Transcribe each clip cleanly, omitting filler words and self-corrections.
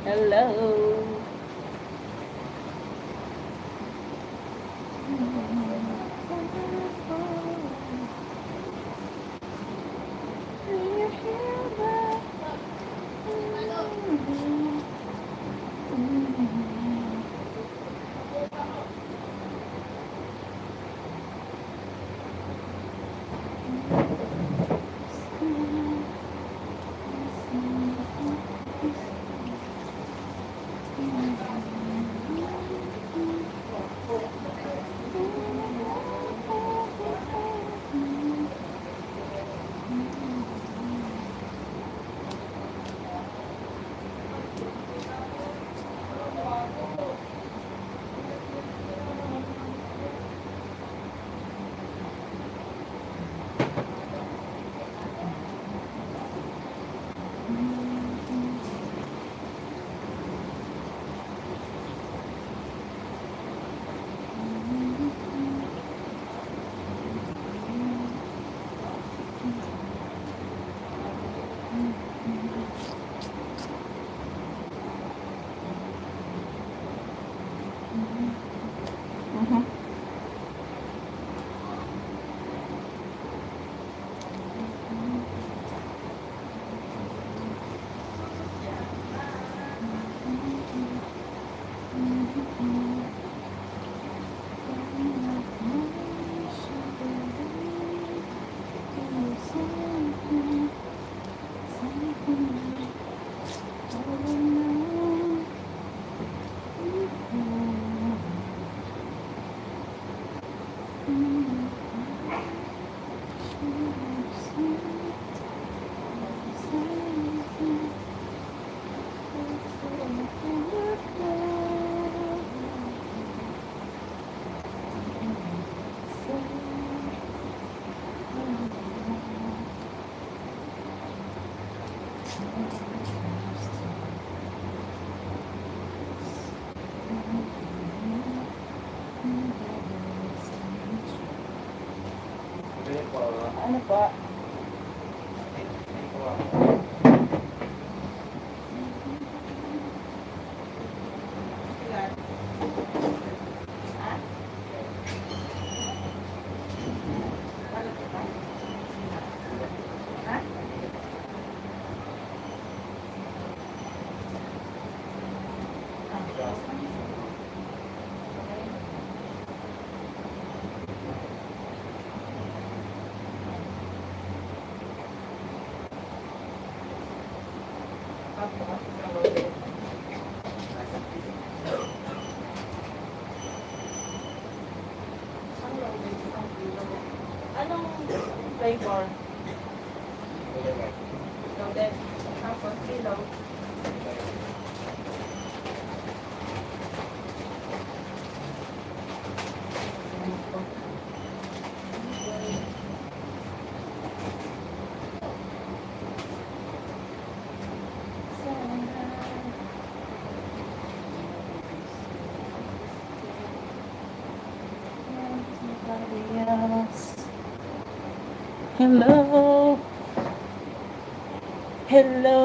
Hello. Mhm. Ano pa? Anong flavor? Loaded. Tapos kilo. Hello. Hello.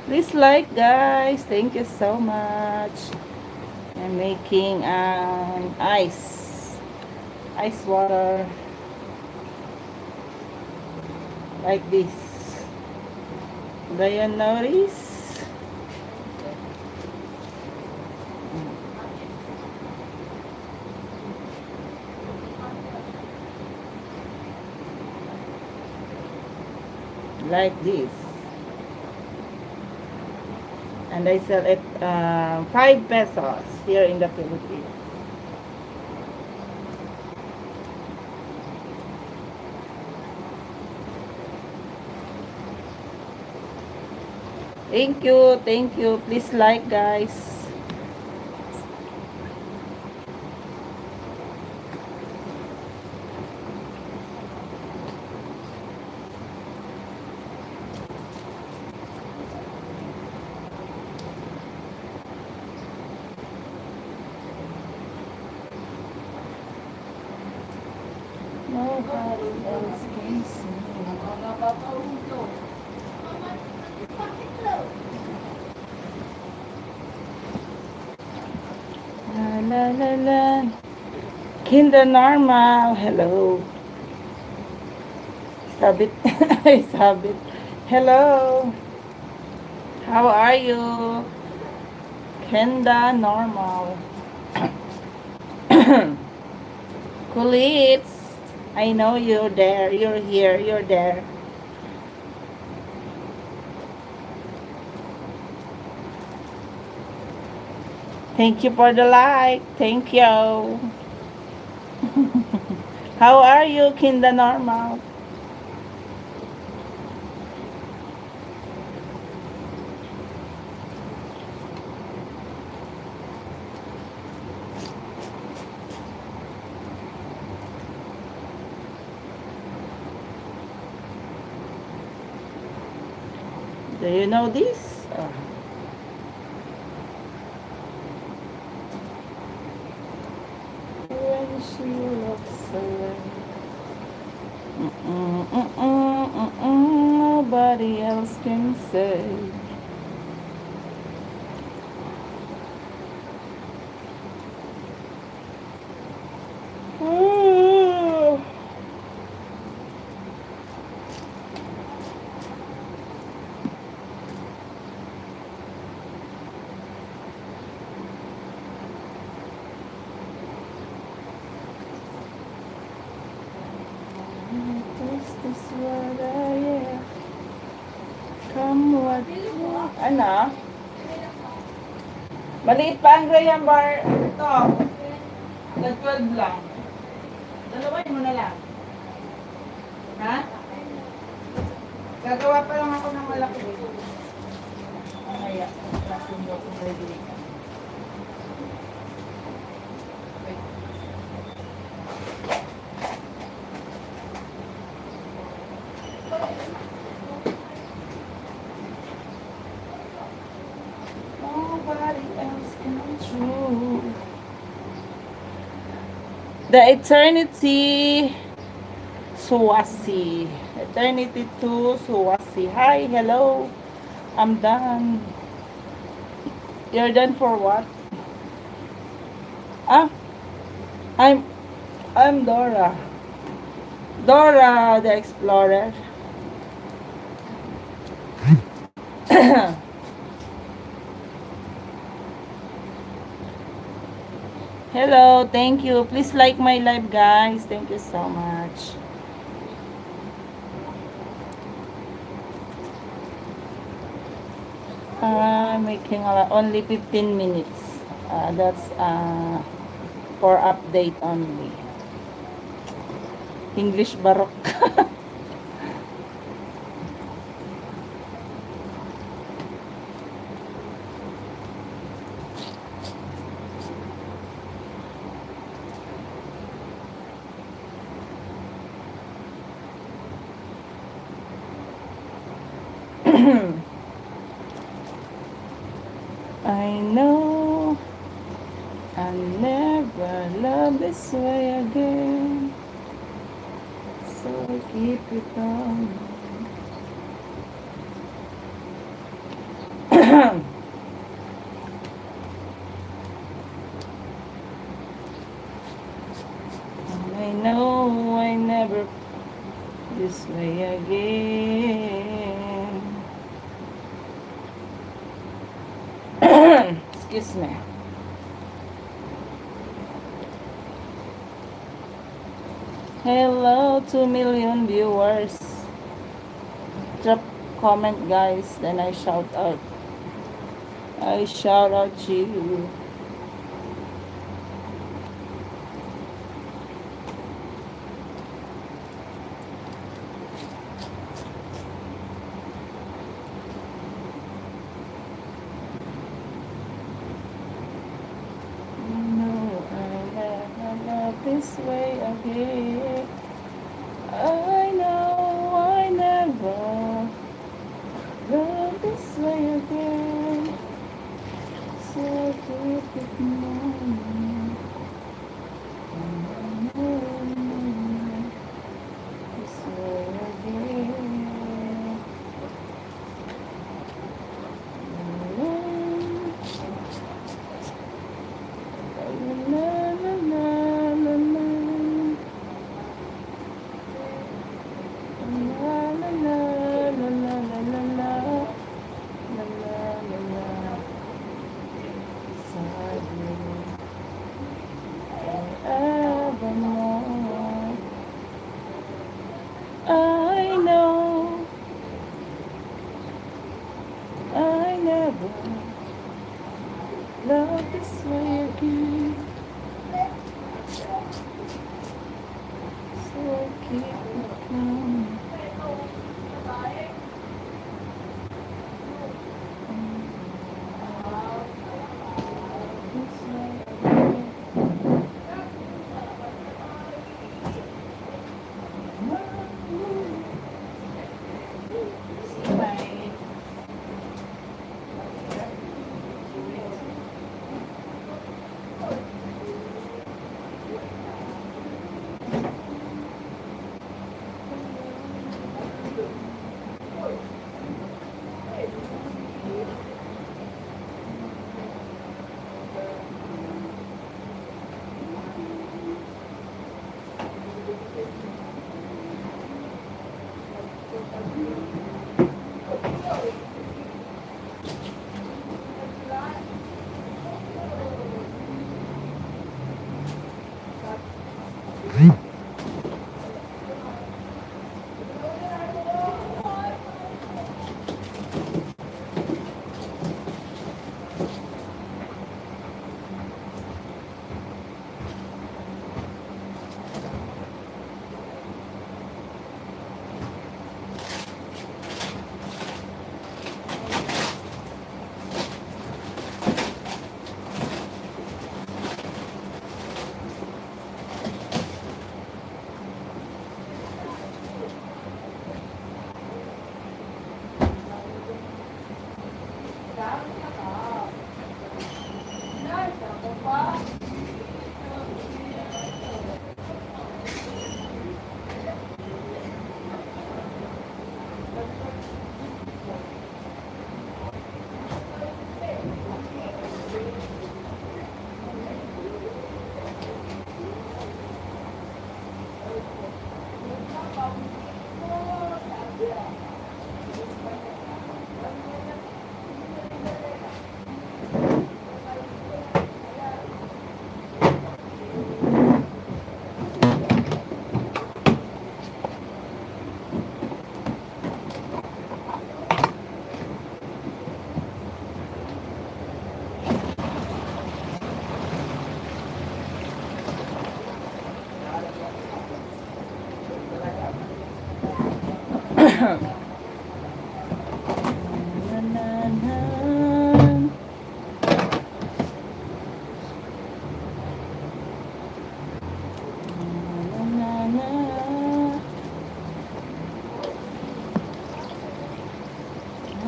Please like, guys. Thank you so much. I'm making ice water like this. Do you notice? Like this. And I sell it 5 pesos here in the Philippines. Thank you, thank you. Please like, guys. Nobody else can see. La la la la. Kinder Normal, hello. Sabit. Sabit. Hello. How are you? Kenda Normal. Kulits. I know you're there. You're here. You're there. Thank you for the like. Thank you. How are you, Kinda Normal? Do you know this? When she looks away. Nobody else can say. This is what I am. Come what ano? Maliit pa ang Graham bar. Ito. Nag-12 lang. Dalawain mo na lang. Ha? Gagawa pa lang ako ng malaki. Mamaya. Nasundo ko ready. Nobody else can true. The Eternity Suwasi. Eternity 2 Suwasi. Hi, hello. I'm done. You're done for what? Ah, I'm Dora. Dora the Explorer. Hello, thank you. Please like my live, guys. Thank you so much. Making only 15 minutes. That's for update only. English Baroque. I know I'll never love this way again, so keep it on. I know I never this way again. Excuse me. Hello, 2 million viewers. Drop comment, guys, then I shout out. I shout out to you. This way again. I know I never love this way again, so keep it moving. This way again. keep it coming.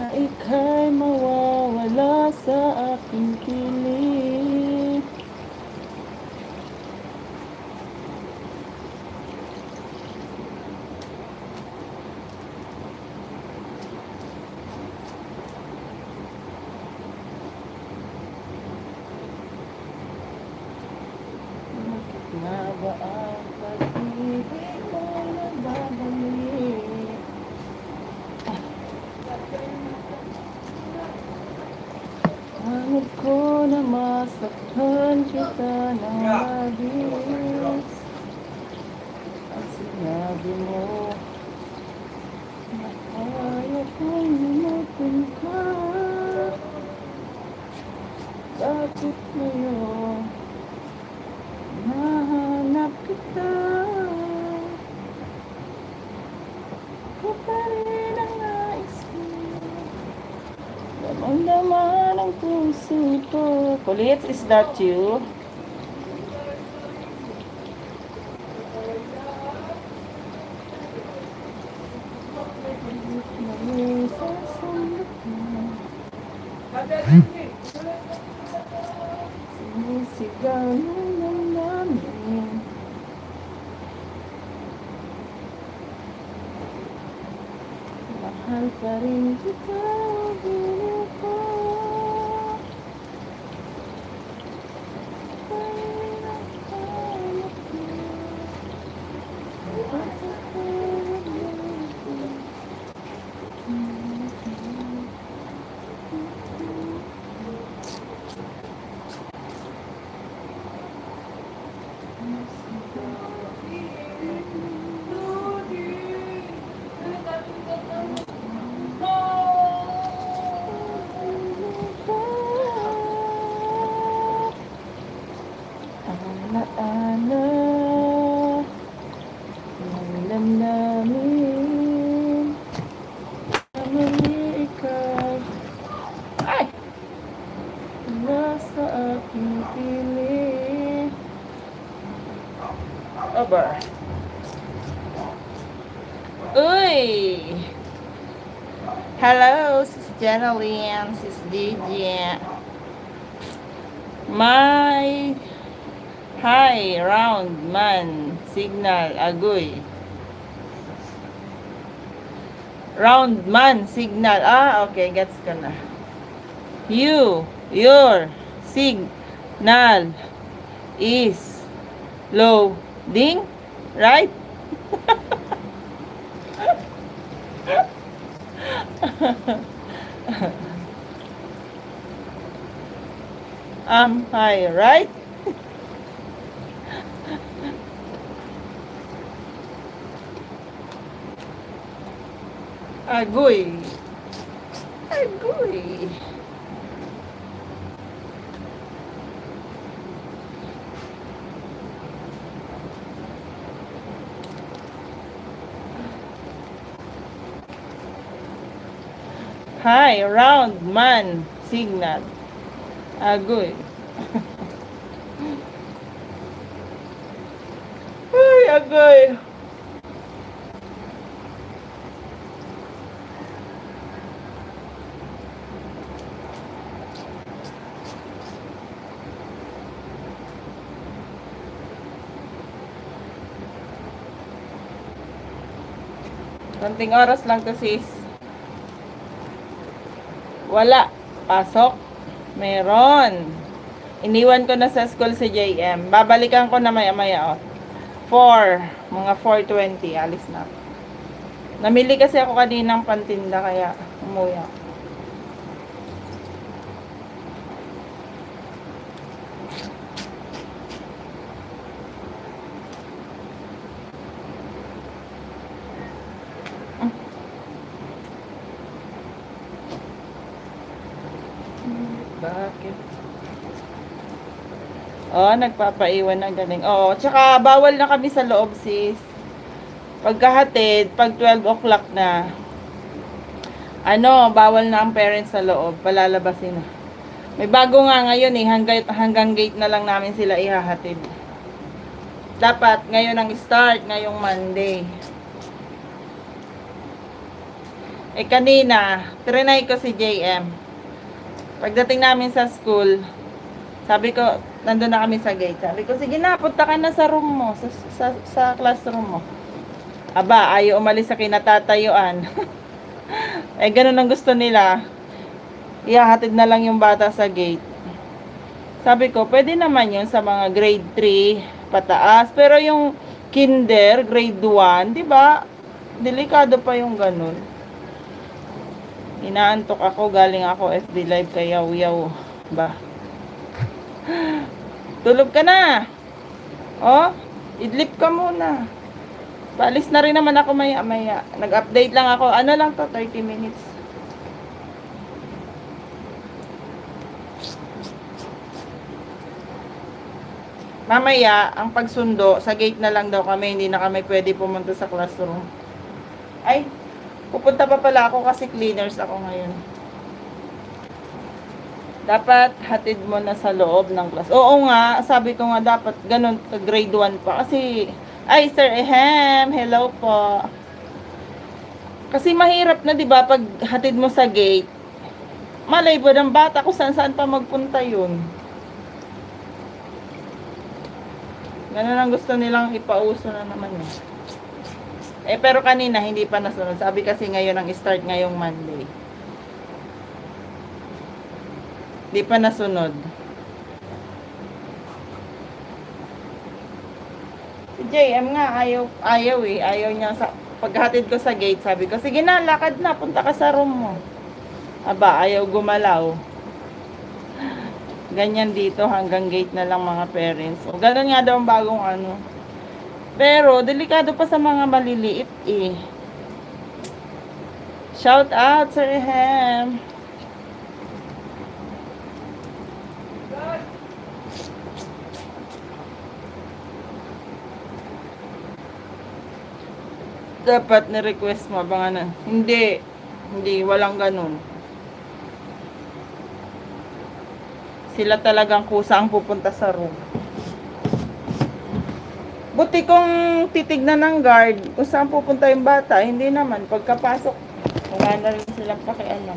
Na ika'y mawawala sa aking piling. Na ba ang pag-ibig mo nagbabalik? Hangad ko na masaktan kita ng labis. At sinabi mo na kaya kong lumaban ka. Bakit ngayon nahanap kita? Ikaw pa rin ang nais ko. Damang-dama ng puso ko. Kulit, is that you? Sinisigaw ng namin. Mahal pa rin kita, bilang ko. damdamin na muli ikaw ay nasa aking piling. Over. Uy! Hello, Sis Janalyn, Sis Gigi. My hi, round man, signal, agoy. Round man, signal. Ah, okay, gets ko na. Your signal is loading, right? Hi, right? Agoy. Agoy. Hi, round man, signal. Agoy. Ay, agoy. Konting oras lang to, sis. Wala. Pasok. Meron. Iniwan ko na sa school si JM. Babalikan ko na maya-maya, oh. 4. Mga 4:20. Alis na. Namili kasi ako kaninang pantinda, kaya umuwi ako. Bakit? Oh, nagpapaiwan ng galing. Oo, tsaka bawal na kami sa loob, sis. Pagkahatid, pag 12 o'clock na, bawal na ang parents sa loob. Palalabasin na. May bago nga ngayon eh, hanggang gate na lang namin sila ihahatid. Dapat ngayon ang start, ngayong Monday. Eh kanina, trinay ko si JM. Pagdating namin sa school, sabi ko, nandun na kami sa gate. Sabi ko, sige na, punta ka na sa room mo, sa classroom mo. Aba, ayaw umalis sa kinatatayuan. Eh, ganun ang gusto nila. Ihahatid na lang yung bata sa gate. Sabi ko, pwede naman yun sa mga grade 3 pataas. Pero yung kinder, grade 1, di ba? Delikado pa yung ganun. Inaantok ako, galing ako FB Live kay Yaw ba? Tulog ka na. Oh, idlip ka muna. Paalis na rin naman ako maya-maya. Nag-update lang ako. Ano lang to, 30 minutes. Mamaya, ang pagsundo, sa gate na lang daw kami. Hindi na kami pwede pumunta sa classroom. Ay, pupunta pa pala ako kasi cleaners ako ngayon. Dapat hatid mo na sa loob ng class. Oo nga, sabi ko nga dapat ganun, grade 1 pa. Kasi, ay Sir Ehem, hello po. Kasi mahirap na 'di ba pag hatid mo sa gate. Malay ba ng bata kung saan pa magpunta yun. Ganun ang gusto nilang ipauso na naman eh. Pero kanina hindi pa nasunod. Sabi kasi ngayon ang start ngayong Monday. Hindi pa nasunod. Si JM nga ayaw eh. Ayaw niya sa paghatid ko sa gate. Sabi ko, sige na, lakad na. Punta ka sa room mo. Aba, ayaw gumalaw. Ganyan dito hanggang gate na lang mga parents. O, ganun nga daw ang bagong ano. Pero, delikado pa sa mga maliliit eh. Shout out, Sir Ehem. Dapat ni-request mo, abangan na. Hindi. Hindi, walang ganun. Sila talagang kusa ang pupunta sa room. Buti kung titignan ng guard kung saan pupunta yung bata, hindi naman. Pagkapasok, wala na rin silang pakialam.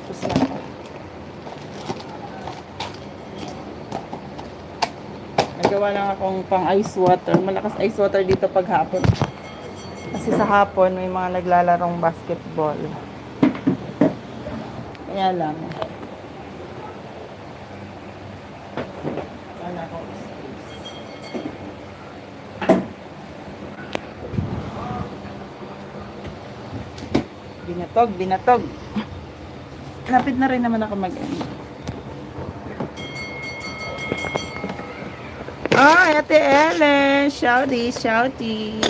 Tapos na ako. Nagawa lang akong pang ice water. Malakas ice water dito pag hapon. Kasi sa hapon, may mga naglalarong basketball. Kaya lang. Wala akong space. Binatog, binatog. Lapit na rin naman ako mag-end. Ah, Ate Ellen. Shouty, shouty.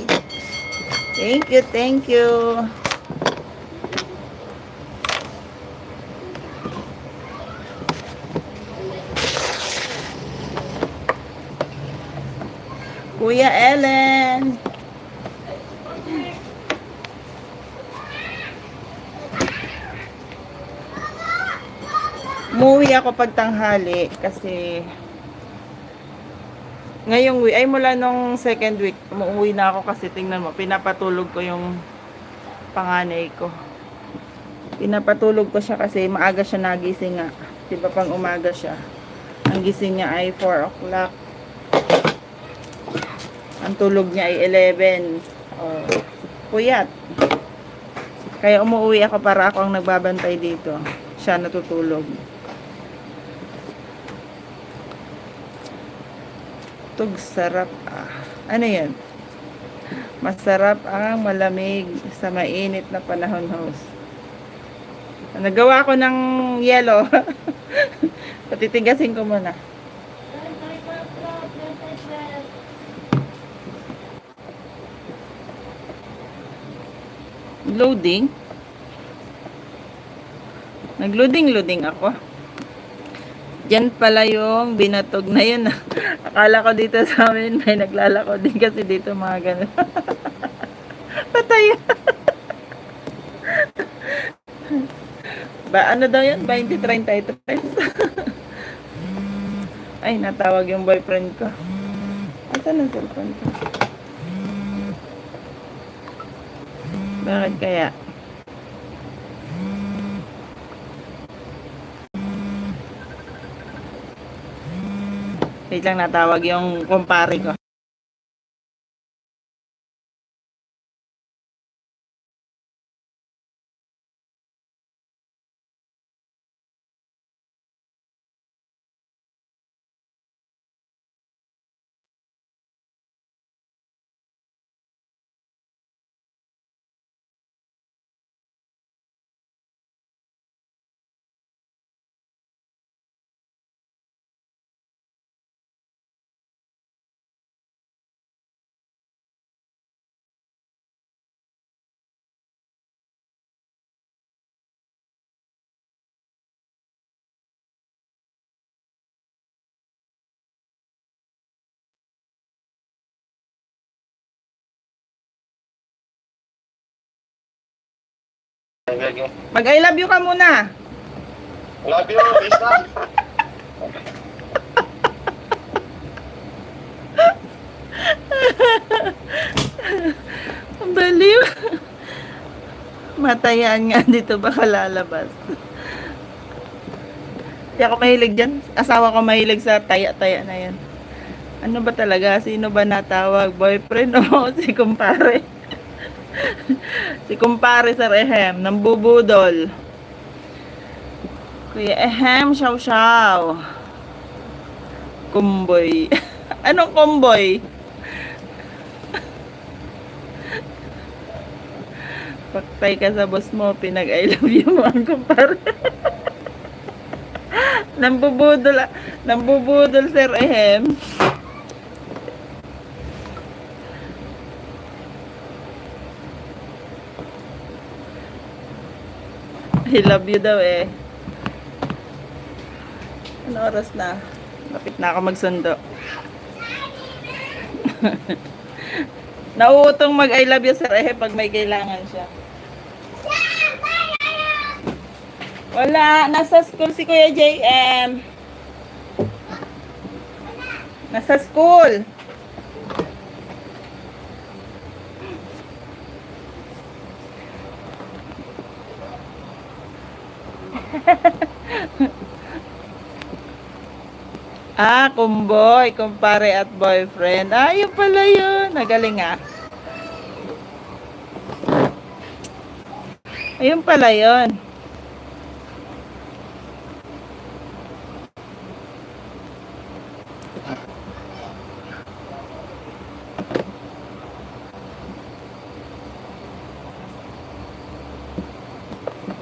Thank you, thank you. Kuya Ellen. Umuwi ako pag tanghali kasi ngayong week, ay mula nung second week, umuwi na ako kasi tingnan mo, pinapatulog ko yung panganay ko. Pinapatulog ko siya kasi maaga siya nagising nga. Diba pang umaga siya. Ang gising niya ay 4 o'clock. Ang tulog niya ay 11. Oh, puyat. Kaya umuwi ako para ako ang nagbabantay dito. Siya natutulog. Tug sarap ah. Ano yan? Masarap ang malamig sa mainit na panahon, host. Nagawa ko ng yellow. Patitigasin ko muna. Loading. Nagloading-loading ako. Yan pala yung binatog na yun. Akala ko dito sa amin may naglalako din kasi dito mga ganun. Patay. Ba ano daw yan? 20-33. Ay, natawag yung boyfriend ko. Asan ang cellphone ko? Bakit kaya? Wait lang, natawag yung kumpare ko. Mag I love you ka muna. Love you, Lisa. Baliw. Matayaan nga dito baka lalabas. Hindi ako mahilig dyan. Asawa ko mahilig sa taya-taya na yan. Ano ba talaga? Sino ba natawag? Boyfriend o si kumpare? Si kumpare Sir Ehem, nambubudol. Kuya Ehem, shaw-shaw. Kumboy. Anong kumboy? Paktay ka sa boss mo, pinag-I love you mo ang kumpare. Nambubudol Sir Ehem. I love you daw eh. Ano oras na? Lapit na ako magsundo. Nauutong mag I love you Sir Ehe pag may kailangan siya. Wala, nasa school si Kuya JM. Nasa school. Kumboy, kumpare at boyfriend. Yun pala yun. Nagaling ah. Ayun pala yun.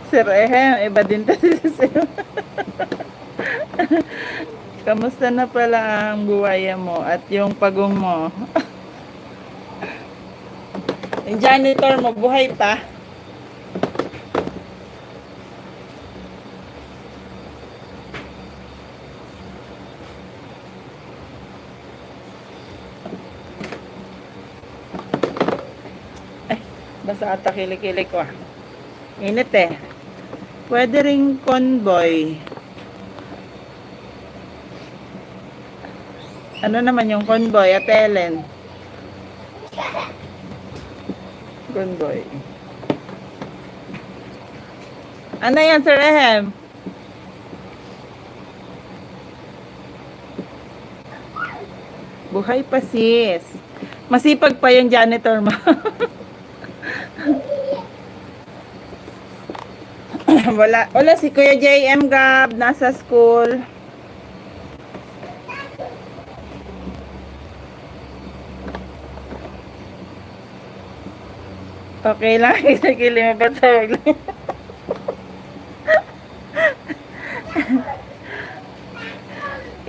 Sir Ehem, iba din tayo sa'yo. Kamusta na pala ang buhaya mo at yung pagong mo? Yung janitor mo, buhay pa? Ay, basta ata kilik-kilik ko ah. Init eh. Pwede ring convoy. Ano naman yung convoy at Ellen? Convoy. Ano yan, Sir Ehem? Buhay pa sis. Masipag pa yung janitor mo. Wala si Kuya JM Gab, nasa school. Okay lang, kilikili mo ba tawag lang?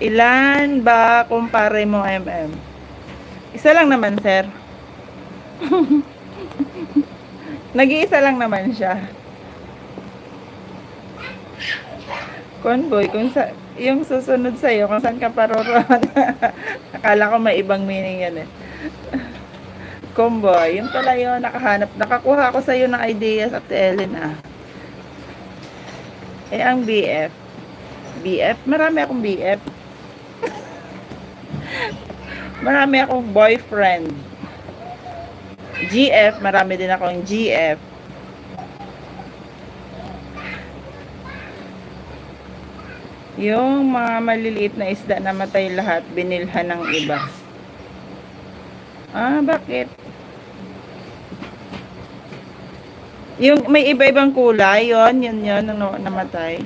Ilan ba kumpare mo MM? Isa lang naman, sir. Nag-iisa lang naman siya. Convoy, yung susunod sa'yo, kung saan ka paroroon. Akala ko may ibang meaning yan eh. Convoy, yun pala yun, nakakuha ako sa'yo ng ideas at Ellen ah. Ang BF. BF, marami akong BF. Marami akong boyfriend. GF, marami din akong GF. Yung mga maliliit na isda na matay lahat, binilhan ng iba. Bakit? Yung may iba-ibang kulay, yun, ano, namatay.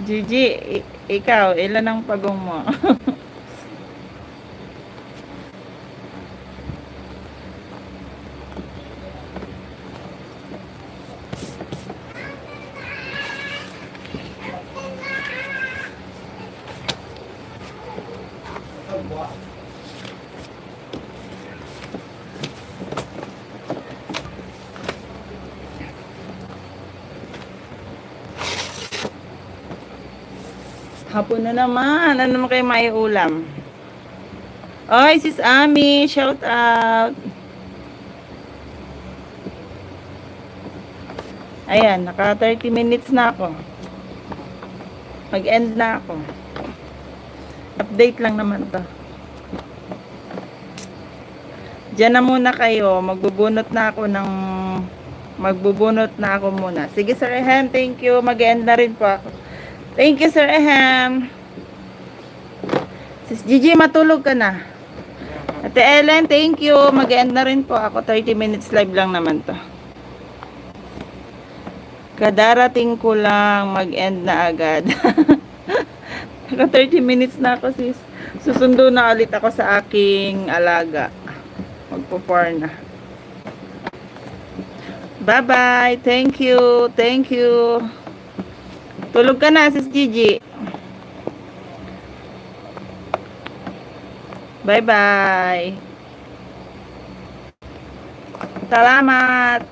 Gigi, ikaw, ilan ang pagong mo? Hapon na naman. Ano naman kayo may ulam? Oy, sis Ami, shout out. Ayan, naka 30 minutes na ako. Mag-end na ako. Update lang naman to. Diyan na muna kayo. Magbubunot na ako muna. Sige, Sir Ehem, thank you. Mag-end na rin po ako. Thank you, Sir Ehem. Sis Gigi, matulog ka na. Ate Ellen, thank you. Mag-end na rin po ako. 30 minutes live lang naman to. Kadarating ko lang, mag-end na agad. Naka 30 minutes na ako, sis. Susundo na ulit ako sa aking alaga. Magpo-4 na. Bye-bye. Thank you. Thank you. Tulog ka na, sis Gigi. Bye-bye. Salamat.